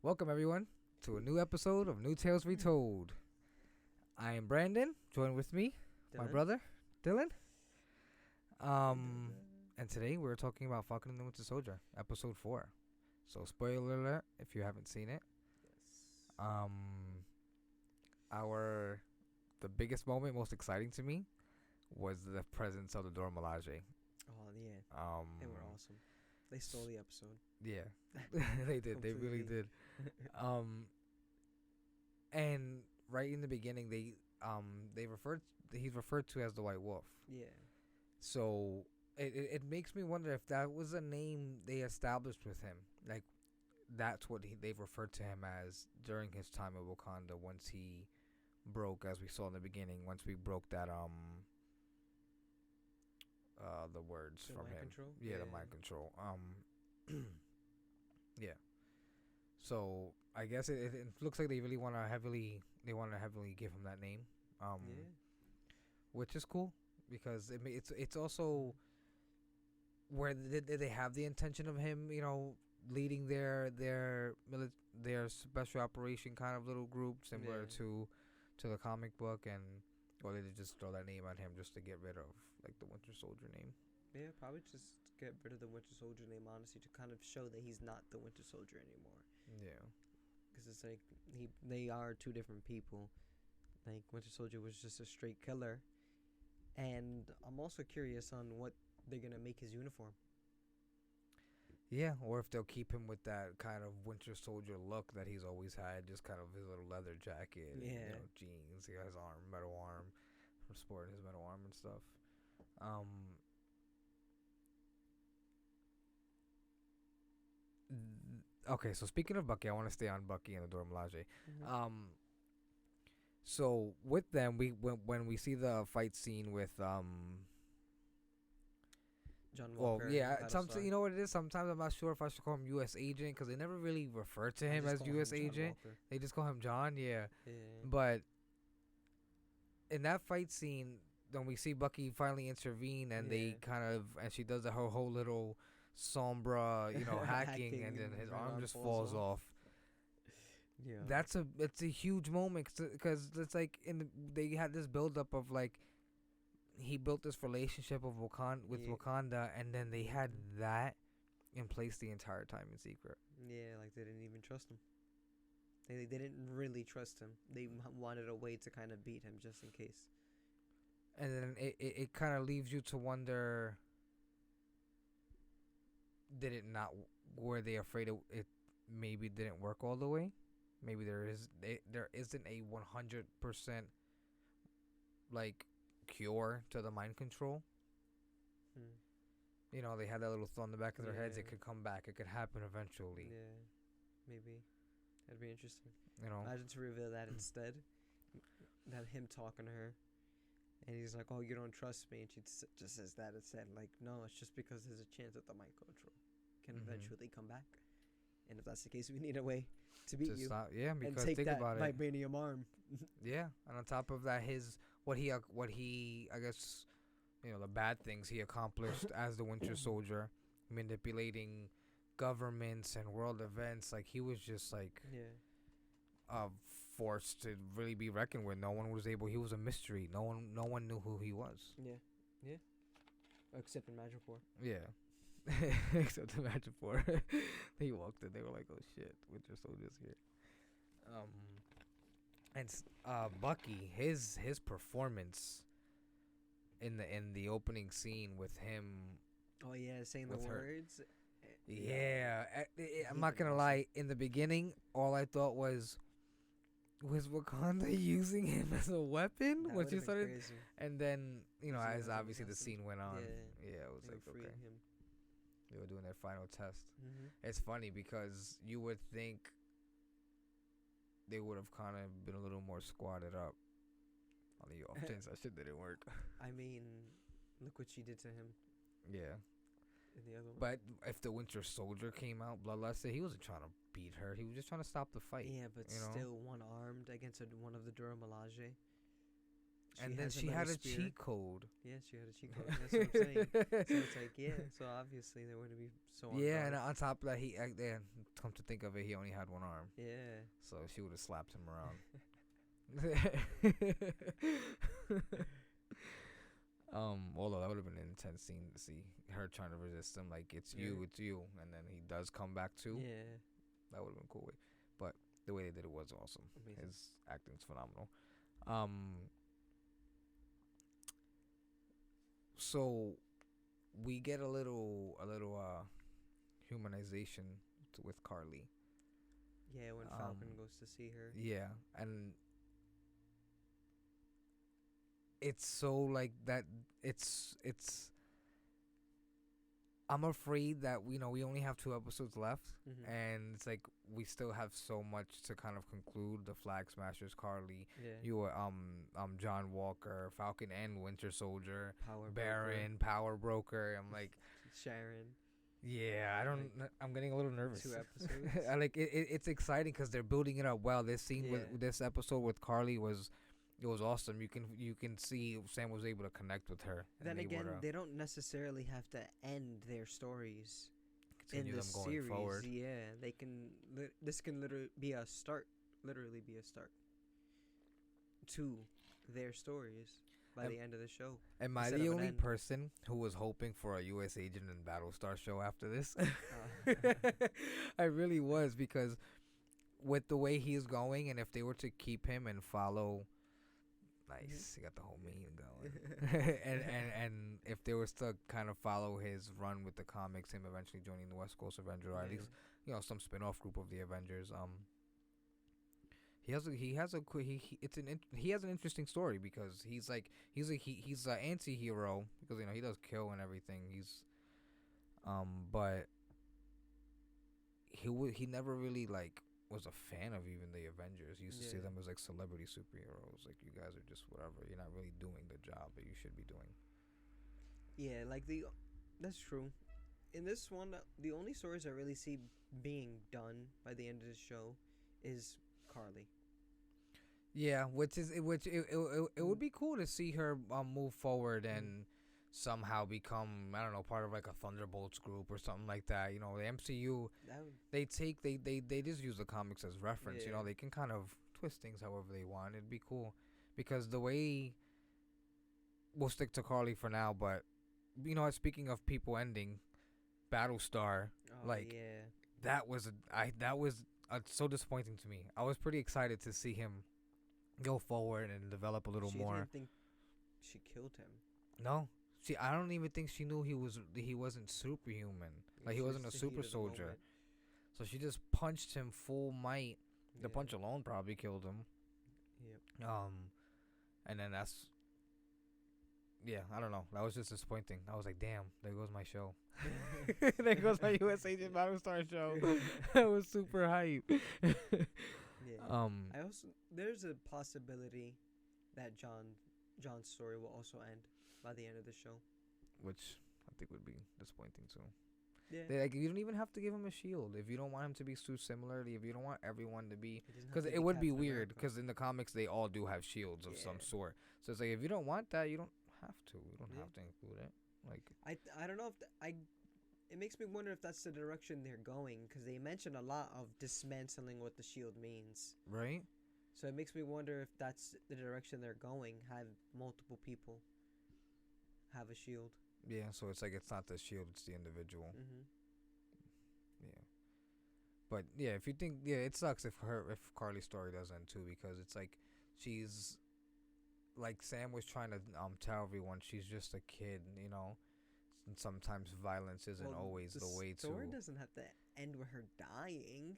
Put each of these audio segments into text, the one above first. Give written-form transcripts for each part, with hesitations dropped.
Welcome everyone to a new episode of New Tales Retold. I am Brandon. Join with me, my Dylan? brother, Dylan. And today we're talking about Falcon and the Winter Soldier, episode 4. So spoiler alert if you haven't seen it. Yes. The biggest moment, most exciting to me, was the presence of the Dora Milaje. Oh yeah, they were awesome. They stole the episode. Yeah, they did. They really did. And right in the beginning, he's referred to as the White Wolf. Yeah. So it makes me wonder if that was a name they established with him. Like that's what they've referred to him as during his time at Wakanda. Once he broke, as we saw in the beginning, once we broke that the words The from mind him. control? Yeah, the Yeah. mind control. Yeah. So I guess it looks like they really want to heavily give him that name, Yeah. which is cool because it's also where they have the intention of him, leading their special operation kind of little group similar Yeah. to the comic book, or they just throw that name on him just to get rid of like the Winter Soldier name. Yeah, probably just get rid of the Winter Soldier name, honestly, to kind of show that he's not the Winter Soldier anymore. Yeah. Because it's like they are two different people. Like Winter Soldier was just a straight killer, and I'm also curious on what they're gonna make his uniform. Yeah, or if they'll keep him with that kind of Winter Soldier look that he's always had, just kind of his little leather jacket, Yeah. jeans. He has metal arm, from sporting his metal arm and stuff. Okay, so speaking of Bucky, I want to stay on Bucky and the Dora Milaje. Mhm. So with them, when we see the fight scene with John well, Walker. yeah, Battlestar. you know what it is. Sometimes I'm not sure if I should call him U.S. agent because they never really refer to I him just as call him U.S. John agent. Walker. They just call him John. Yeah. Yeah. But in that fight scene, when we see Bucky finally intervene and they Yeah. and she does the whole little sombra, hacking, and then his right arm just falls off. Yeah. It's a huge moment because it's like they had this build up of like he built this relationship of Wakanda, and then they had that in place the entire time in secret. Yeah, like they didn't even trust him. They didn't really trust him. They wanted a way to kind of beat him just in case. And then it kind of leaves you to wonder, did it not, were they afraid it maybe didn't work all the way? Maybe there isn't a 100% like cure to the mind control. They had that little thought in the back of their heads. It Yeah. could come back. It could happen eventually. Yeah, maybe. That'd be interesting. You know. Imagine to reveal that instead. That him talking to her. And he's like, oh, you don't trust me. And she just says that instead. Like, no, it's just because there's a chance that the mind control can eventually come back. And if that's the case, we need a way to beat you. Yeah, And because take think that about it. vibranium arm. Yeah, and on top of that, what he I guess, the bad things he accomplished as the Winter Soldier, manipulating governments and world events. Like he was just like Yeah. a force to really be reckoned with. No one was able. He was a mystery. No one knew who he was. Yeah. Yeah. Except in Madripoor. Yeah. Except the Magic Four. They walked in. They were like, "Oh shit, Winter Soldier's here." And Bucky, his performance in the opening scene with him. Oh yeah, saying the With her. words. Yeah, I'm not gonna lie. In the beginning, all I thought was Wakanda using him as a weapon? That Once you would've been started, crazy. and then Using him as as a obviously the weapon. scene went on, Yeah. it was They were like freeing okay, him. they were doing their final test. Mm-hmm. It's funny because you would think they would have kind of been a little more squatted up on the offense. That shit didn't work. I mean, look what she did to him Yeah, in the other one. but if the Winter Soldier came out bloodlusted, he wasn't trying to beat her. He was just trying to stop the fight. Yeah, but you know? still one armed against one of the Dora Milaje. And then she had a cheat code. Yeah, she had a cheat code. That's what I'm saying. So it's like, yeah. So obviously they wouldn't be so. Yeah, and on top of that, come to think of it, he only had one arm. Yeah. So she would have slapped him around. Although that would have been an intense scene to see her trying to resist him, like it's you, and then he does come back too. Yeah. That would have been cool. But the way they did it was awesome. Amazing. His acting's phenomenal. So we get a little humanization with Karli. Yeah, when Falcon goes to see her. Yeah, and it's so like that. It's. I'm afraid that we only have 2 episodes left, and it's like we still have so much to kind of conclude the Flax Masters, Karli. Yeah. You were John Walker, Falcon and Winter Soldier, Power Baron, Power Broker. I'm like Sharon. Yeah, I'm getting a little nervous. 2 episodes. I like it. It's exciting because they're building it up well. This scene with this episode with Karli was awesome. You can see Sam was able to connect with her. Then again, they don't necessarily have to end their stories in the series. Forward. Yeah, they can. This can literally be a start to their stories by the end of the show. Am I the only person who was hoping for a U.S. Agent and Battlestar show after this? I really was, because with the way he's going, and if they were to keep him and follow. Nice, you got the whole meme going. and if they were to kind of follow his run with the comics, him eventually joining the West Coast Avengers, or at least some spin-off group of the Avengers. He has an interesting story, because he's an anti-hero, because he does kill and everything. But he never really was a fan of even the Avengers. He used to see them as celebrity superheroes. Like, you guys are just whatever. You're not really doing the job that you should be doing. Yeah, that's true. In this one, the only stories I really see being done by the end of the show is Karli. Yeah, it would be cool to see her move forward and somehow become, I don't know, part of a Thunderbolts group or something like that. The MCU, they just use the comics as reference. Yeah. They can kind of twist things however they want. It'd be cool, because the way, we'll stick to Karli for now, but speaking of people ending, Battlestar, that was so disappointing to me. I was pretty excited to see him go forward and develop a little more. Didn't think she killed him. No. See, I don't even think she knew he wasn't superhuman. He wasn't a super soldier. So she just punched him full might. The punch alone probably killed him. Yep. And then I don't know. That was just disappointing. I was like, damn, there goes my show. There goes my U.S. Agent Battlestar show. I was super hype. Yeah. There's a possibility that John's story will also end by the end of the show, which I think would be disappointing too. Yeah. You don't even have to give him a shield if you don't want him to be too similarly. If you don't want everyone to be, because it would be weird. Because in the comics they all do have shields of some sort. So it's if you don't want that, you don't have to. You don't have to include it. I don't know if it makes me wonder if that's the direction they're going, because they mention a lot of dismantling what the shield means. Right. So it makes me wonder if that's the direction they're going. Have multiple people have a shield. Yeah, so it's it's not the shield, it's the individual. Yeah. But yeah, if you think, it sucks if Karli's story does end too, because it's she's Sam was trying to tell everyone, she's just a kid, and sometimes violence isn't always the way to. The story doesn't have to end with her dying.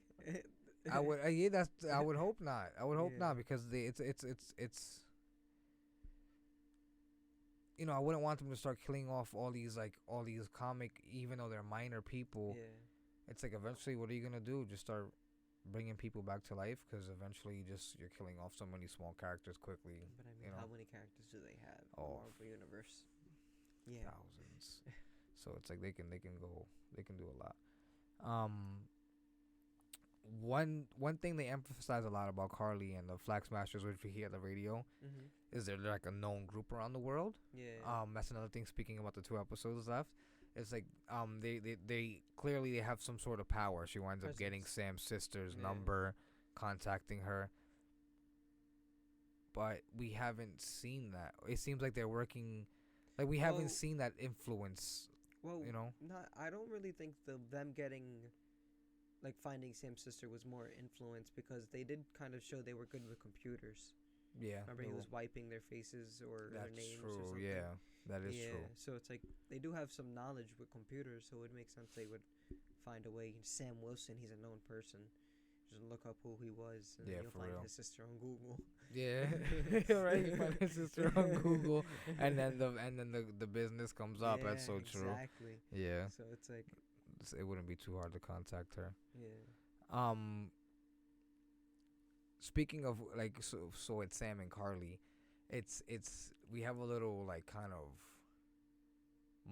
I would I would hope not. I would hope not, because it's I wouldn't want them to start killing off all these comic, even though they're minor people. Yeah. It's eventually, what are you gonna do? Just start bringing people back to life? Because eventually, you're killing off so many small characters quickly. But I mean, how many characters do they have in the Marvel universe? Yeah, thousands. So it's they can do a lot. one thing they emphasize a lot about Karli and the Flax Masters, which we hear on the radio, is they're like a known group around the world. Yeah. That's another thing. Speaking about the 2 episodes left, it's like they clearly they have some sort of power. She winds up getting Sam's sister's number, contacting her. But we haven't seen that. It seems like they're working, like we haven't seen that influence. Well, you know, I don't really think them getting, like finding Sam's sister was more influence, because they did kind of show they were good with computers. Yeah. Remember he was wiping their faces or their names true. or something. Yeah, that is true. So it's like they do have some knowledge with computers, so it makes sense they would find a way. Sam Wilson, he's a known person. Just look up who he was, and you'll find his sister on Google. Yeah, right. You find his sister on Google, and then the business comes up. That's so true. Exactly. Yeah. So it's like it wouldn't be too hard to contact her. Yeah. Speaking of like so it's Sam and Karli, it's we have a little like kind of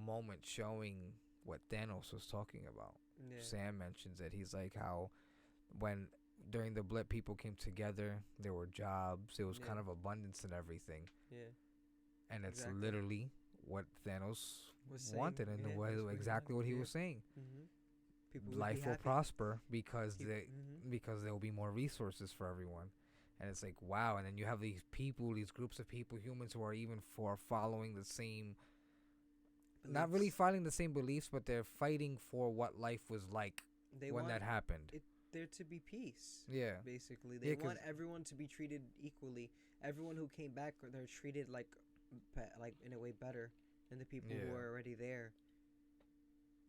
moment showing what Thanos was talking about. Yeah. Sam mentions it. He's like how when during the blip people came together, there were jobs, there was kind of abundance and everything. Yeah. And it's literally what Thanos wanted, and exactly what he was saying. Life will prosper because because there will be more resources for everyone. And it's like, wow. And then you have these people, these groups of people, humans who are even following the same beliefs. Not really following the same beliefs, but they're fighting for what life was like when that happened. There to be peace. Yeah. Basically, they want everyone to be treated equally. Everyone who came back, they're treated like in a way better than the people who are already there.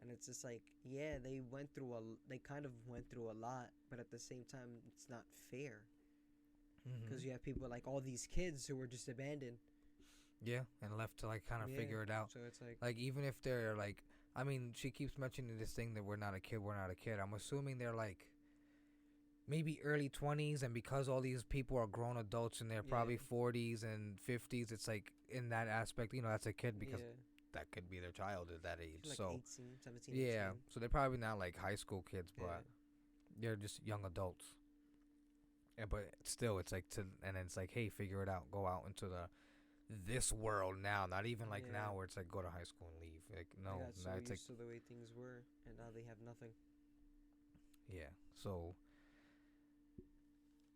And it's just like, they kind of went through a lot, but at the same time, it's not fair. Because you have people like all these kids who were just abandoned. Yeah, and left to like kind of figure it out. So it's like even if they're like, I mean, she keeps mentioning this thing that we're not a kid. I'm assuming they're like maybe early 20s, and because all these people are grown adults and they're probably 40s and 50s, it's like in that aspect, that's a kid because that could be their child at that age. like so 18, 17, 18. So they're probably not like high school kids, but they're just young adults. Yeah, but still, it's like and it's like, hey, figure it out. Go out into this world now. Not even like now where it's like go to high school and leave. Like no, it's like to the way things were, and now they have nothing. Yeah. So.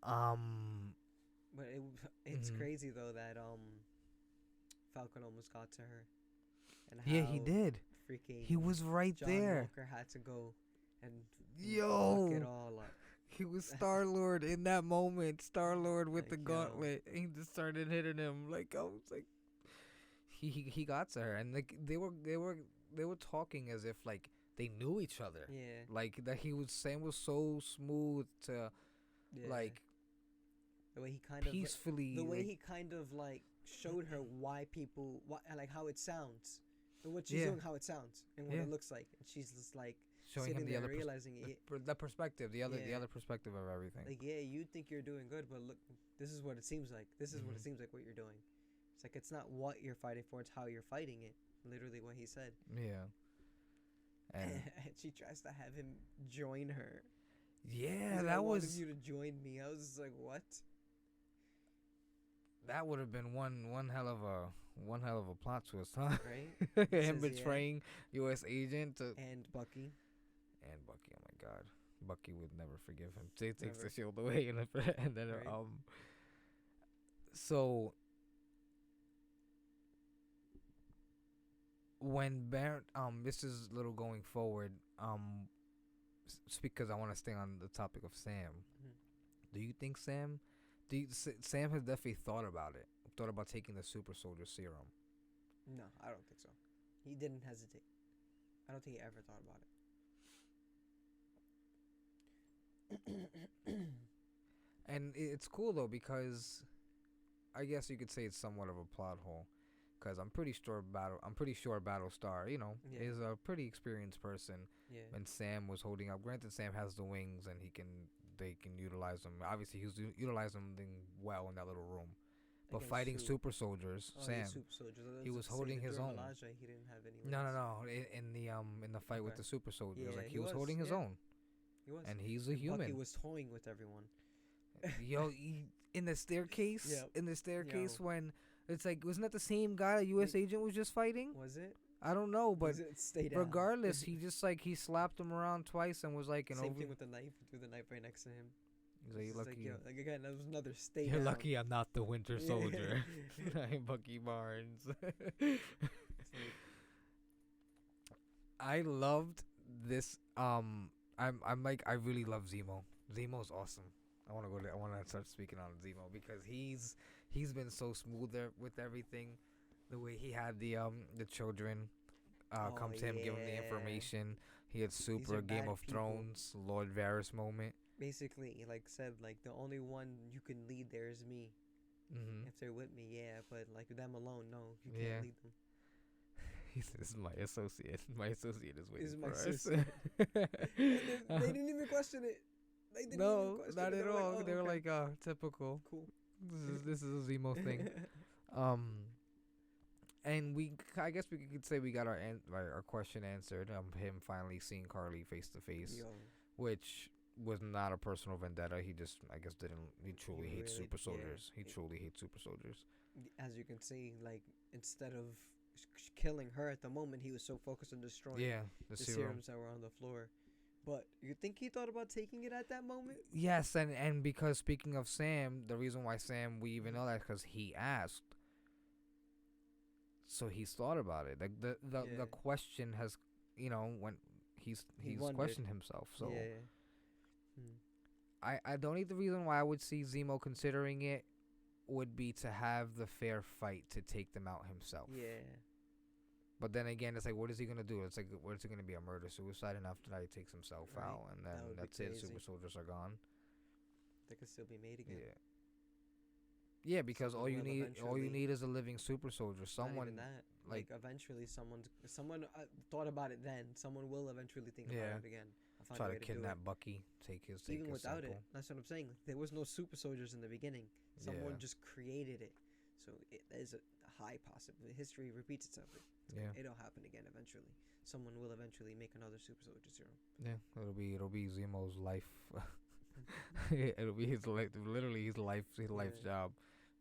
But it's crazy though that Falcon almost got to her. And how he did. Freaking he was right John there. Walker had to go and fuck it all up. He was Star-Lord in that moment. Star-Lord with the gauntlet. He just started hitting him. Like I was like, he got to her, and like they were talking as if like they knew each other. Yeah. Like that Sam was so smooth to, like. The way he kind peacefully. The way he kind of like showed her why people, like how it sounds, what she's doing, how it sounds, and what it looks like, and she's just like showing him the other realizing the perspective, the other perspective of everything. Like you think you're doing good, but look, this is what it seems like. This is what it seems like what you're doing. It's like it's not what you're fighting for; it's how you're fighting it. Literally, what he said. Yeah. And she tries to have him join her. Yeah, I wanted you to join me. I was just like, what? That would have been one hell of a plot twist, huh? Right? Him betraying U.S. agent and Bucky. Oh my God, Bucky would never forgive him. He takes the shield away, and then so when Baron this is little going forward because I want to stay on the topic of Sam. Do you think Sam has definitely thought about it? Thought about taking the super soldier serum? No, I don't think so. He didn't hesitate. I don't think he ever thought about it. And it's cool though because I guess you could say it's somewhat of a plot hole. Because I'm pretty sure Battlestar, is a pretty experienced person. Yeah. And Sam was holding up. Granted, Sam has the wings and they can utilize them. Obviously, he was utilizing them well in that little room. But fighting super soldiers, Sam, he was holding his own. He didn't have any. No. In the fight with the super soldiers, he was holding his own. He was. and he's a And Bucky human. was toying with everyone. Yo, in the staircase, Yep. in the staircase Yo. when it's like, wasn't that the same guy a U.S. agent was just fighting? Was it? I don't know, but Was it? Stay down. regardless, he just like he slapped him around twice and was like, and Same over. thing with the knife. He threw the knife right next to him. He's like, It's you're just lucky. yo, again, that was another stay You're down. lucky I'm not the Winter Yeah. Soldier. I'm Bucky Barnes. It's I loved this. I'm like, I really love Zemo. Zemo's awesome. I want to go. I want to start speaking on Zemo because he's been so smooth there with everything. The way he had the children come to him, give him the yeah. information. He had These super are Game bad of people. Thrones Lord Varys moment. basically, he like said, like the only one you can lead there is me. Mm-hmm. If they're with me, yeah, but like them alone, no, you Yeah. can't lead them. He says, "This is my associate. My associate is waiting This is my for us." associate. And they didn't even question it. They didn't even No, question not it. at They were like, all. "Oh, They were okay, like, typical. cool." This is a Zemo thing. And I guess we could say we got our question answered. Him finally seeing Karli face to face, Yo, which was not a personal vendetta. He just, I guess, he truly He hates really- super yeah. soldiers. He truly hates super soldiers. as you can see, like instead of killing her at the moment, he was so focused on destroying Yeah, the the serum. serums that were on the floor. But you think he thought about taking it at that moment? Yes, and because speaking of Sam, the reason why Sam we even know that because he asked. So he's thought about it. Like the Yeah. question has, when he's He wondered. questioned himself. So Yeah. I don't need the reason why I would see Zemo considering it would be to have the fair fight to take them out himself. Yeah. But then again, it's like, what is he gonna do? It's like, what is it gonna be, a murder suicide? And after that, he takes himself Right. out, and That then would be that's it. crazy. Super soldiers are gone. They could still be made again. Yeah. Yeah, because all Someone you will need eventually- is a living super soldier. Not Someone even that. like- Like eventually, someone thought about it. Then someone will eventually think Yeah. about it again. I'll find try a to way to do kidnap it. Bucky, take his Even his without sample. it, that's what I'm saying. Like, there was no super soldiers in the beginning. Someone Yeah. just created it. So it is a high possibility. History repeats itself. Yeah. It'll happen again eventually. Someone will eventually make another super soldier serum. Yeah, it'll be Zemo's life. It'll be his life, literally his life's Yeah. job,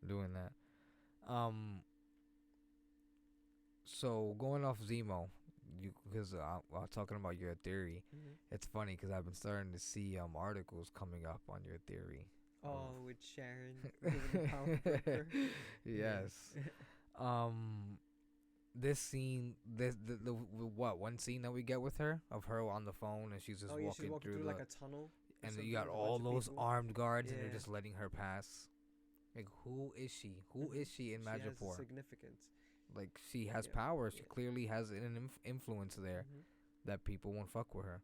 doing that. So going off Zemo, because talking about your theory, it's funny because I've been starting to see articles coming up on your theory. Oh, with Sharon giving the power broker. Yes. This scene, the what one scene that we get with her of her on the phone and she's just Oh yeah, walking she's walking through the, like a tunnel. or and then something you got with a all bunch of those people. armed guards and they're Yeah. just letting her pass. Like, who is she? Who is she in She has Madripoor? significance. Like, she has Yeah. power. She Yeah. clearly has an influence there Mhm. that people won't fuck with her.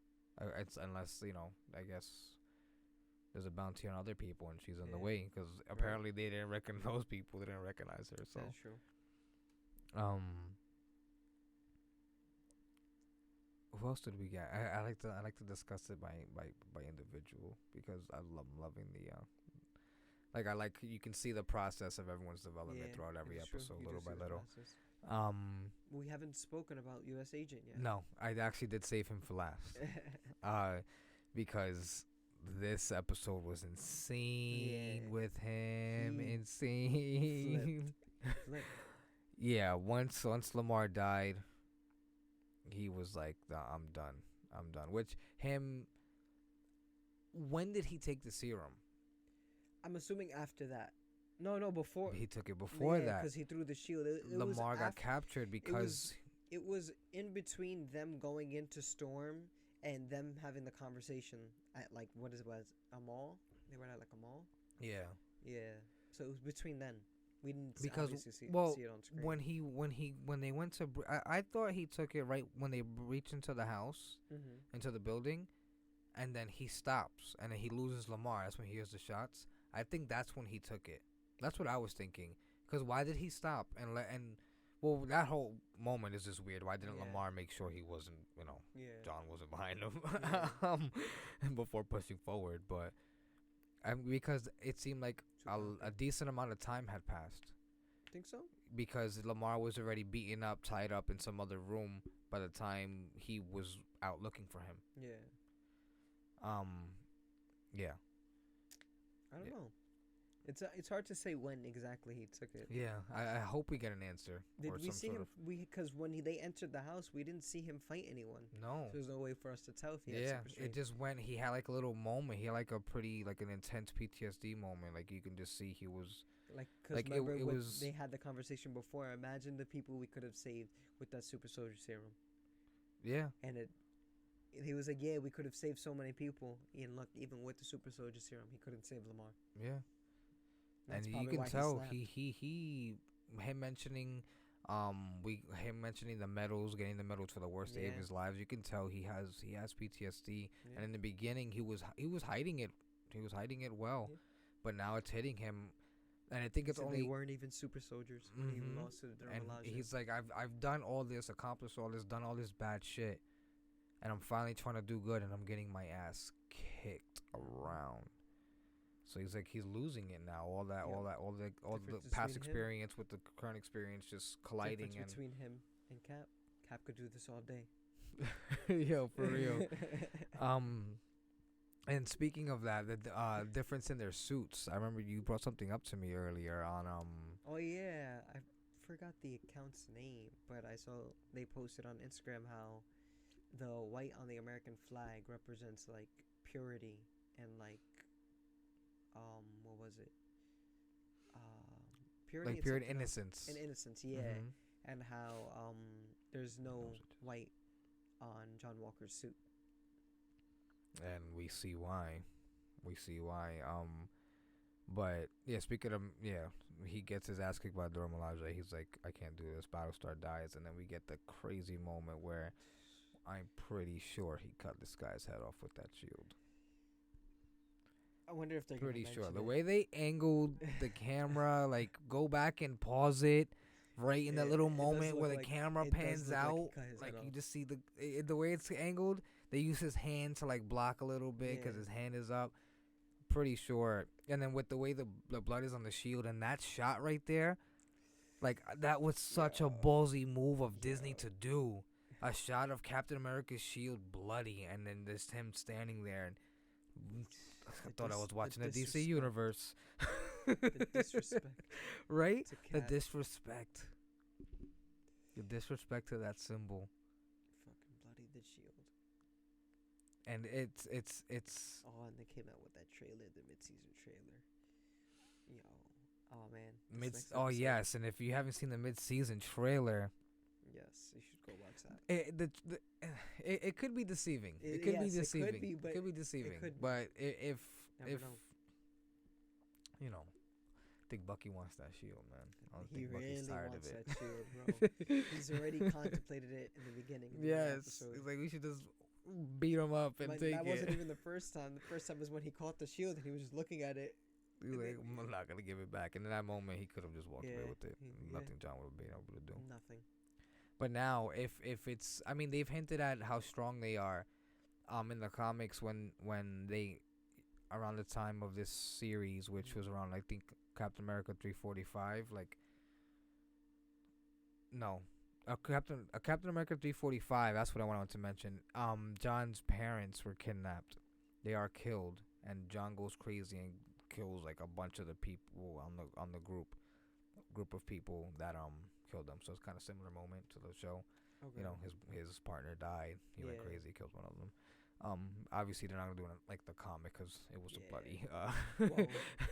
It's unless I guess there's a bounty on other people and she's in the Yeah. way because apparently they didn't recognize those people. They didn't recognize her. So That's true. Who else did we get? I like to discuss it by individual because I'm loving the you can see the process of everyone's development throughout every it's true. episode, You do little see by the little. process. We haven't spoken about U.S. Agent yet. No, I actually did save him for last. Because this episode was insane Yeah. with him. He Insane. Flipped. Yeah, once Lamar died, he was like, "Nah, I'm done. I'm done." Which when did he take the serum? I'm assuming after that. No, before. He took it before that. because he threw the shield. It was Lamar got after- captured because It was in between them going into Storm and them having the conversation at like what was a mall. They were at like a mall. yeah. Yeah. So it was between then. We didn't Because, obviously see it on screen. when they went to I thought he took it right when they reach into the house, into the building, and then he stops and then he loses Lamar. That's when he hears the shots. I think that's when he took it. That's what I was thinking. Because why did he stop well, that whole moment is just weird. Why didn't Yeah. Lamar make sure he wasn't, Yeah. John wasn't behind him Yeah. before pushing forward? But because it seemed like a decent amount of time had passed. Think so? Because Lamar was already beaten up, tied up in some other room by the time he was out looking for him. Yeah. Yeah. I don't Yeah. know. It's hard to say when exactly he took it. Yeah. I hope we get an answer Did or we some see sort him? of. Because when they entered the house, we didn't see him fight anyone. No. So there's no way for us to tell if he had Yeah, super it strength. just went. He had like a little moment. He had like a pretty, like an intense PTSD moment. Like you can just see he was Because like remember it was. they had the conversation before. Imagine the people we could have saved with that super soldier serum. Yeah, And he was like, yeah, we could have saved so many people. And look, even with the super soldier serum, he couldn't save Lamar. yeah, and That's you probably can why tell he him mentioning him mentioning the medals, getting the medals for the worst day of Yeah. his lives. You can tell he has PTSD, Yeah. and in the beginning he was hiding it. He was hiding it well, Yeah. but now it's hitting him, and I think He it's said only. they weren't even super soldiers when he Mhm. lost to the And dermatologist. he's like, I've done all this, accomplished all this, done all this bad shit, and I'm finally trying to do good, and I'm getting my ass kicked around. So he's like, he's losing it now. All the Difference past between him- experience with the current experience just colliding. Difference between him and Cap. Cap could do this all day. Yo, for real. And speaking of that, the difference in their suits. I remember you brought something up to me earlier on Oh yeah, I forgot the account's name, but I saw they posted on Instagram how the white on the American flag represents like purity and like what was it? Purity like and pure something else. innocence. And innocence, yeah. Mhm. And how there's no Knows it. white on John Walker's suit. And we see why. We see why. But yeah, speaking of he gets his ass kicked by Dormelage. He's like, I can't do this. Battlestar dies, and then we get the crazy moment where I'm pretty sure he cut this guy's head off with that shield. I wonder if they're Pretty gonna sure mention the it. way they angled the camera, like go back and pause it. Right in that little It does moment look where the like- camera it does pans look like he out, cut his like head you off. just see the way it's angled. They use his hand to like block a little bit because Yeah. his hand is up. Pretty sure. And then with the way the blood is on the shield and that shot right there, like that was such a Yeah. ballsy move of Disney Yeah. to do. A shot of Captain America's shield bloody, and then just him standing there. And I thought I was watching the DC disrespect. universe. The disrespect Right? to The Cap. disrespect. The disrespect to that symbol. Fucking bloody the shield. And it's Oh, and they came out with that trailer, the mid-season trailer. Yo, oh man. this mid. next Oh episode- yes, and if you haven't seen the mid-season trailer, Yes, you should go watch that. it could be deceiving. It It- could yes, be it could deceiving. be, but it could be deceiving. could be. But if Never know. you know, I think Bucky wants that shield, man. I don't He think Bucky's really tired wants of it. that shield, bro. He's already contemplated it in the beginning. Of the Yes, episode. it's like we should just beat him up and But take that it. wasn't even the first time. The first time was when he caught the shield and he was just looking at it. He was like, I'm not gonna give it back. And in that moment, he could have just walked away Yeah, with it. yeah. Nothing John would have been able to do. Nothing. But now, if it's, I mean, they've hinted at how strong they are, in the comics when they, around the time of this series, which was around I think Captain America 345, like, no, Captain America 345. That's what I wanted to mention. John's parents were kidnapped. They are killed, and John goes crazy and kills like a bunch of the people on the group of people that killed them. So it's kind of similar moment to the show. Okay. You know, his partner died. He went Yeah. crazy, killed one of them. Obviously they're not gonna do it like the comic because it was a Yeah. bloody. Whoa,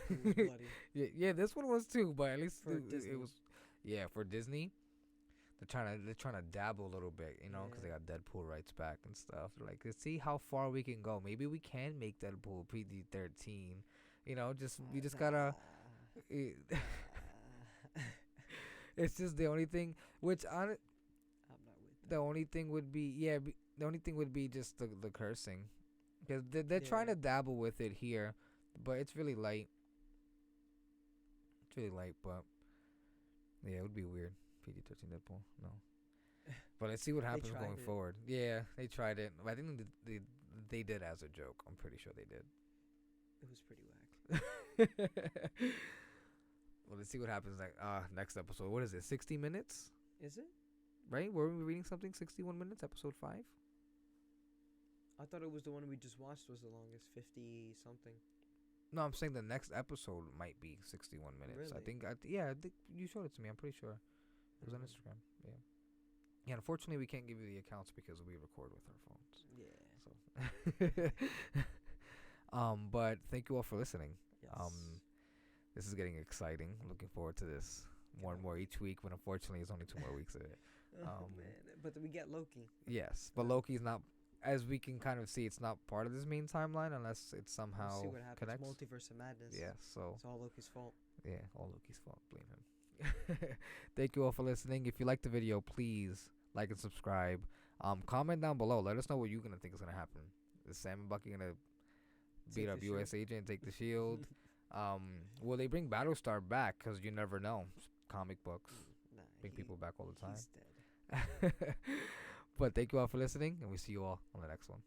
it was bloody. yeah, this one was too, but at least For Disney. it was. Yeah, for Disney, they're trying to dabble a little bit, you know, because Yeah. they got Deadpool rights back and stuff. They're like, let's see how far we can go. Maybe we can make Deadpool PG-13. You know, we just gotta. It's just the only thing, which I'm not with that. the only thing would be the only thing would be just the cursing, because they're trying to dabble with it here, but it's really light. It's really light, but yeah, it would be weird. PG-13 Deadpool, no. But let's see what happens tried going it. forward. Yeah, they tried it. I think they did as a joke. I'm pretty sure they did. It was pretty whack. Well, let's see what happens next episode. What is it? 60 minutes? Is it? Right? Were we reading something? 61 minutes, episode 5? I thought it was the one we just watched was the longest, 50 something. No, I'm saying the next episode might be 61 minutes. Really? I think you showed it to me. I'm pretty sure it was on Instagram. Yeah. Yeah. Unfortunately, we can't give you the accounts because we record with our phones. Yeah. So. But thank you all for listening. Yes. This is getting exciting. Looking forward to this more and more each week. But unfortunately, it's only 2 more weeks of it. Oh man! But we get Loki. Yes, but Loki's not. As we can kind of see, it's not part of this main timeline unless it somehow We'll see what happens. connects. Multiverse of madness. Yeah, so It's all Loki's fault. yeah, all Loki's fault. Blame him. Thank you all for listening. If you liked the video, please like and subscribe. Comment down below. Let us know what you're gonna think is gonna happen. Is Sam and Bucky gonna beat up US Agent and take the shield? Will they bring Battlestar back? Cause you never know. Comic books Nah, bring people back all the time. He's dead. But thank you all for listening, and we see you all on the next one.